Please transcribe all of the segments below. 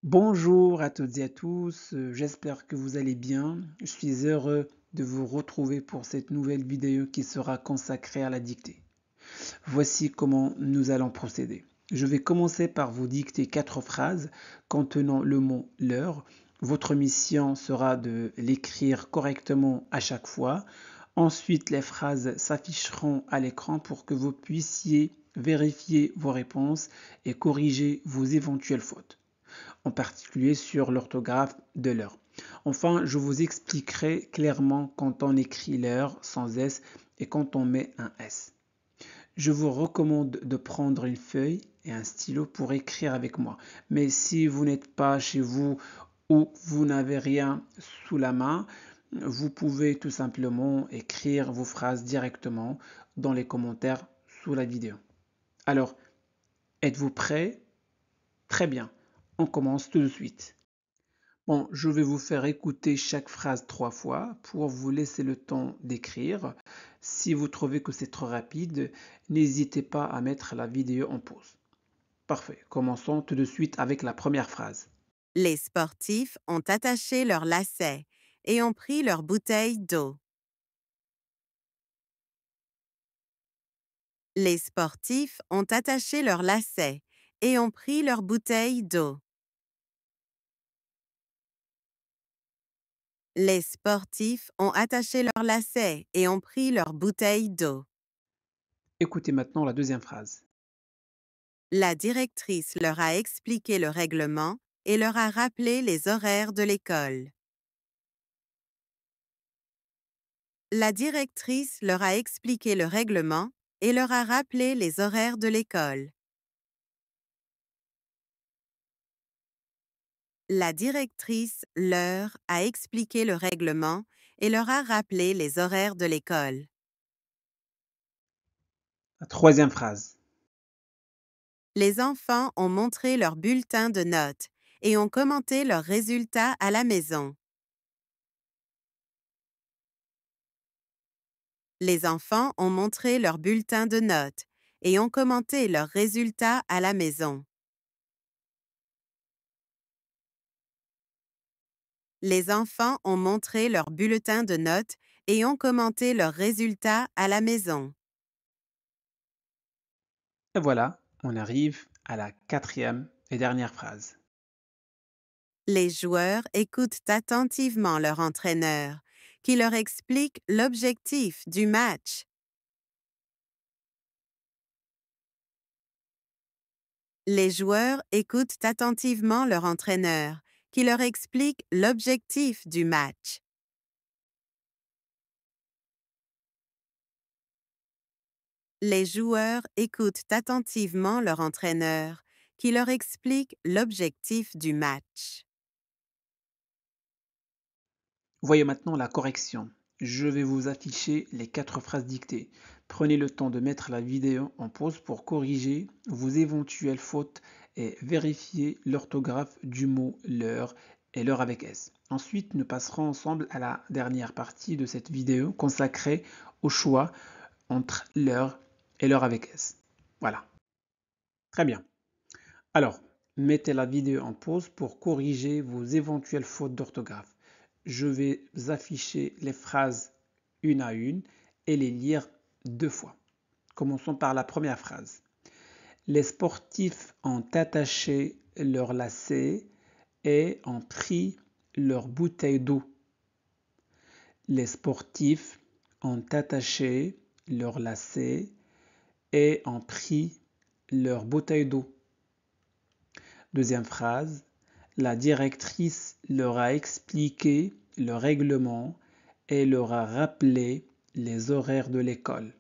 Bonjour à toutes et à tous, j'espère que vous allez bien. Je suis heureux de vous retrouver pour cette nouvelle vidéo qui sera consacrée à la dictée. Voici comment nous allons procéder. Je vais commencer par vous dicter 4 phrases contenant le mot l'heure. Votre mission sera de l'écrire correctement à chaque fois. Ensuite, les phrases s'afficheront à l'écran pour que vous puissiez vérifier vos réponses et corriger vos éventuelles fautes, en particulier sur l'orthographe de l'heure. Enfin, je vous expliquerai clairement quand on écrit l'heure sans S et quand on met un S. Je vous recommande de prendre une feuille et un stylo pour écrire avec moi. Mais si vous n'êtes pas chez vous ou vous n'avez rien sous la main, vous pouvez tout simplement écrire vos phrases directement dans les commentaires sous la vidéo. Alors, êtes-vous prêts? Très bien, on commence tout de suite. Bon, je vais vous faire écouter chaque phrase 3 fois pour vous laisser le temps d'écrire. Si vous trouvez que c'est trop rapide, n'hésitez pas à mettre la vidéo en pause. Parfait, commençons tout de suite avec la première phrase. Les sportifs ont attaché leurs lacets et ont pris leur bouteille d'eau. Les sportifs ont attaché leurs lacets et ont pris leur bouteille d'eau. Les sportifs ont attaché leurs lacets et ont pris leur bouteille d'eau. Écoutez maintenant la deuxième phrase. La directrice leur a expliqué le règlement et leur a rappelé les horaires de l'école. La directrice leur a expliqué le règlement et leur a rappelé les horaires de l'école. La directrice leur a expliqué le règlement et leur a rappelé les horaires de l'école. La troisième phrase. Les enfants ont montré leur bulletin de notes et ont commenté leurs résultats à la maison. Les enfants ont montré leur bulletin de notes et ont commenté leurs résultats à la maison. Les enfants ont montré leur bulletin de notes et ont commenté leurs résultats à la maison. Et voilà, on arrive à la quatrième et dernière phrase. Les joueurs écoutent attentivement leur entraîneur, qui leur explique l'objectif du match. Les joueurs écoutent attentivement leur entraîneur, qui leur explique l'objectif du match. Les joueurs écoutent attentivement leur entraîneur, qui leur explique l'objectif du match. Voyez maintenant la correction. Je vais vous afficher les 4 phrases dictées. Prenez le temps de mettre la vidéo en pause pour corriger vos éventuelles fautes et vérifier l'orthographe du mot l'heure et l'heure avec S. Ensuite, nous passerons ensemble à la dernière partie de cette vidéo consacrée au choix entre l'heure et l'heure avec S. Voilà, très bien. Alors, mettez la vidéo en pause pour corriger vos éventuelles fautes d'orthographe. Je vais afficher les phrases une à une et les lire 2 fois. Commençons par la première phrase. Les sportifs ont attaché leurs lacets et ont pris leur bouteille d'eau. Les sportifs ont attaché leurs lacets et ont pris leur bouteille d'eau. Deuxième phrase. La directrice leur a expliqué le règlement et leur a rappelé les horaires de l'école.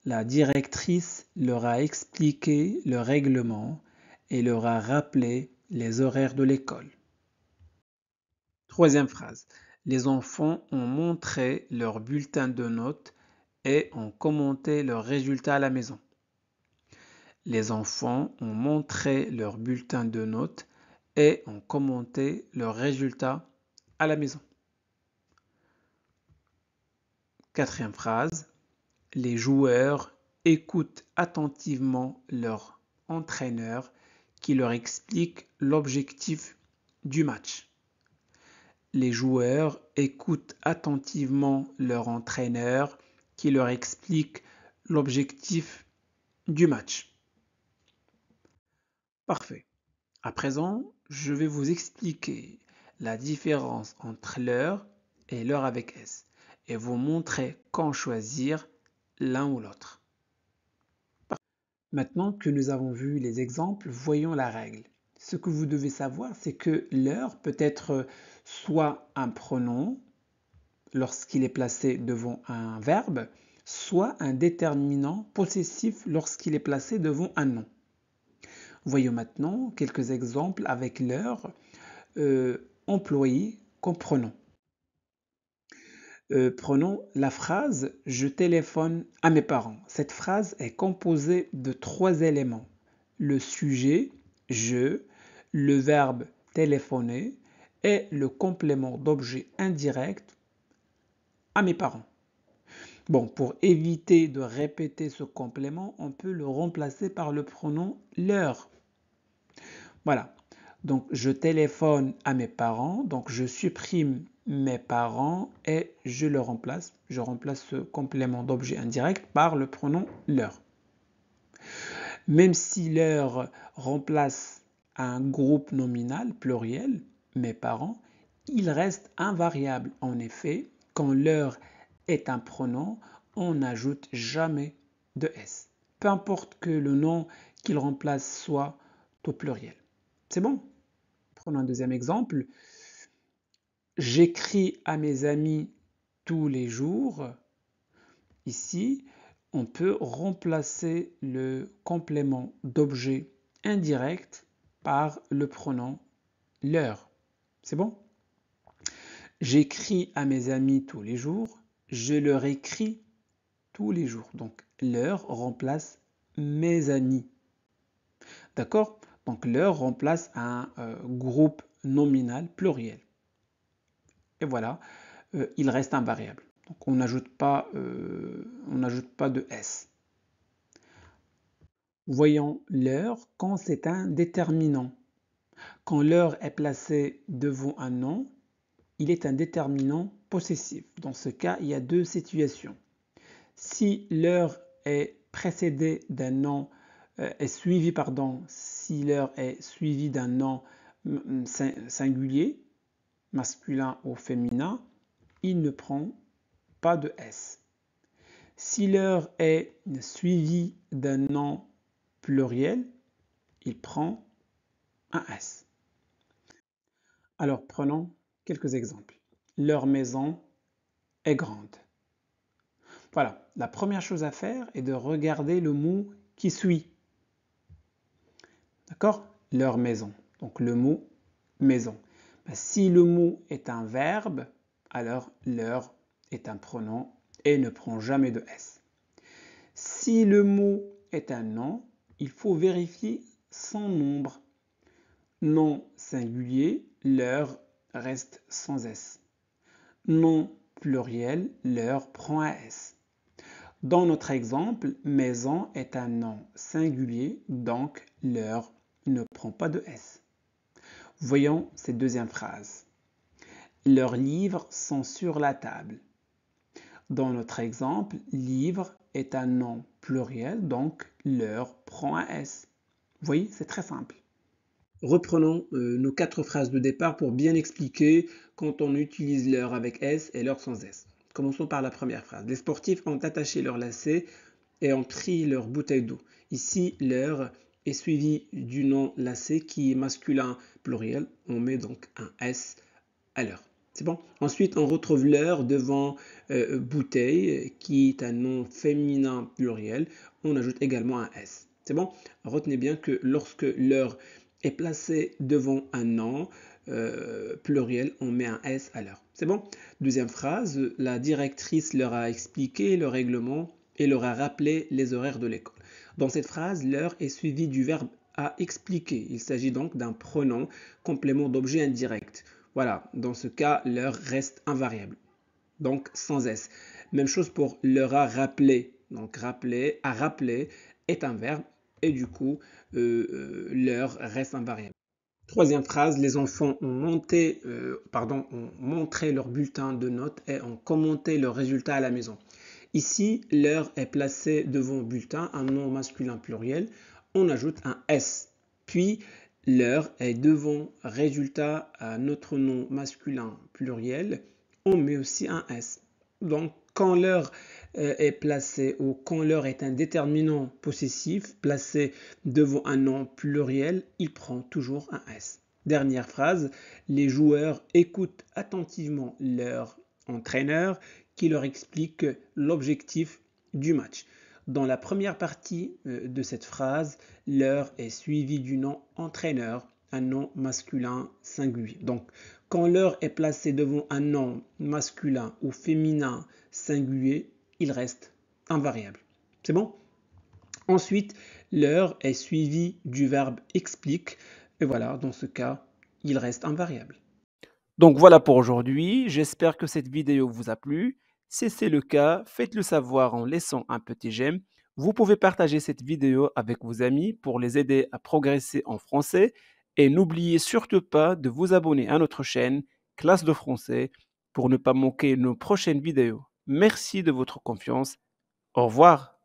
La directrice leur a expliqué le règlement et leur a rappelé les horaires de l'école. Troisième phrase. Les enfants ont montré leur bulletin de notes et ont commenté leurs résultats à la maison. Les enfants ont montré leur bulletin de notes et ont commenté leurs résultats à la maison. Quatrième phrase. Les joueurs écoutent attentivement leur entraîneur qui leur explique l'objectif du match. Les joueurs écoutent attentivement leur entraîneur qui leur explique l'objectif du match. Parfait. À présent, je vais vous expliquer la différence entre l'heure et l'heure avec S et vous montrer quand choisir l'un ou l'autre. Maintenant que nous avons vu les exemples, voyons la règle. Ce que vous devez savoir, c'est que l'heure peut être soit un pronom lorsqu'il est placé devant un verbe, soit un déterminant possessif lorsqu'il est placé devant un nom. Voyons maintenant quelques exemples avec l'heure employée comme pronom. Prenons la phrase « Je téléphone à mes parents ». Cette phrase est composée de 3 éléments. Le sujet « je », le verbe « téléphoner » et le complément d'objet indirect « à mes parents ». Bon, pour éviter de répéter ce complément, on peut le remplacer par le pronom « leur ». Voilà. Donc, je téléphone à mes parents, donc je supprime mes parents et je le remplace. Je remplace ce complément d'objet indirect par le pronom leur. Même si leur remplace un groupe nominal pluriel, mes parents, il reste invariable. En effet, quand leur est un pronom, on n'ajoute jamais de S. Peu importe que le nom qu'il remplace soit au pluriel. C'est bon? Prenons un deuxième exemple. J'écris à mes amis tous les jours. Ici, on peut remplacer le complément d'objet indirect par le pronom leur. C'est bon? J'écris à mes amis tous les jours. Je leur écris tous les jours. Donc, leur remplace mes amis. D'accord? Donc, leur remplace un groupe nominal pluriel. Et voilà, il reste invariable. Donc, on n'ajoute pas de S. Voyons l'heure quand c'est un déterminant. Quand l'heure est placée devant un nom, il est un déterminant possessif. Dans ce cas, il y a 2 situations. Si l'heure est précédée d'un nom, si l'heure est suivie d'un nom singulier, masculin ou féminin, il ne prend pas de S. Si l'heure est suivie d'un nom pluriel, il prend un S. Alors prenons quelques exemples. Leur maison est grande. Voilà, la première chose à faire est de regarder le mot qui suit. D'accord? Leur maison. Donc le mot maison. Si le mot est un verbe, alors leur est un pronom et ne prend jamais de S. Si le mot est un nom, il faut vérifier son nombre. Nom singulier, leur reste sans S. Nom pluriel, leur prend un S. Dans notre exemple, maison est un nom singulier, donc leur ne prend pas de S. Voyons cette deuxième phrase. Leurs livres sont sur la table. Dans notre exemple, livre est un nom pluriel, donc leur prend un S. Vous voyez, c'est très simple. Reprenons nos 4 phrases de départ pour bien expliquer quand on utilise leur avec S et leur sans S. Commençons par la première phrase. Les sportifs ont attaché leur lacet et ont pris leur bouteille d'eau. Ici, leur est suivi du nom lacet qui est masculin pluriel. On met donc un S à l'heure. C'est bon? Ensuite, on retrouve leur devant bouteille qui est un nom féminin pluriel. On ajoute également un S. C'est bon? Retenez bien que lorsque leur est placé devant un nom pluriel, on met un S à l'heure. C'est bon? Deuxième phrase, la directrice leur a expliqué le règlement et leur a rappelé les horaires de l'école. Dans cette phrase, l'heure est suivie du verbe à expliquer. Il s'agit donc d'un pronom complément d'objet indirect. Voilà, dans ce cas, l'heure reste invariable, donc sans S. Même chose pour leur a rappelé. Donc rappeler, à rappeler est un verbe et du coup, l'heure reste invariable. Troisième phrase, les enfants ont montré leur bulletin de notes et ont commenté leurs résultats à la maison. Ici, l'heure est placée devant bulletin, un nom masculin pluriel. On ajoute un S. Puis, l'heure est devant résultat, un autre nom masculin pluriel. On met aussi un S. Donc, quand l'heure est placée ou quand l'heure est un déterminant possessif placé devant un nom pluriel, il prend toujours un S. Dernière phrase, les joueurs écoutent attentivement leur entraîneur qui leur explique l'objectif du match. Dans la première partie de cette phrase, l'heure est suivie du nom entraîneur, un nom masculin singulier. Donc, quand l'heure est placée devant un nom masculin ou féminin singulier, il reste invariable. C'est bon? Ensuite, l'heure est suivie du verbe explique. Et voilà, dans ce cas, il reste invariable. Donc voilà pour aujourd'hui, j'espère que cette vidéo vous a plu. Si c'est le cas, faites-le savoir en laissant un petit j'aime. Vous pouvez partager cette vidéo avec vos amis pour les aider à progresser en français. Et n'oubliez surtout pas de vous abonner à notre chaîne Classe de français pour ne pas manquer nos prochaines vidéos. Merci de votre confiance. Au revoir.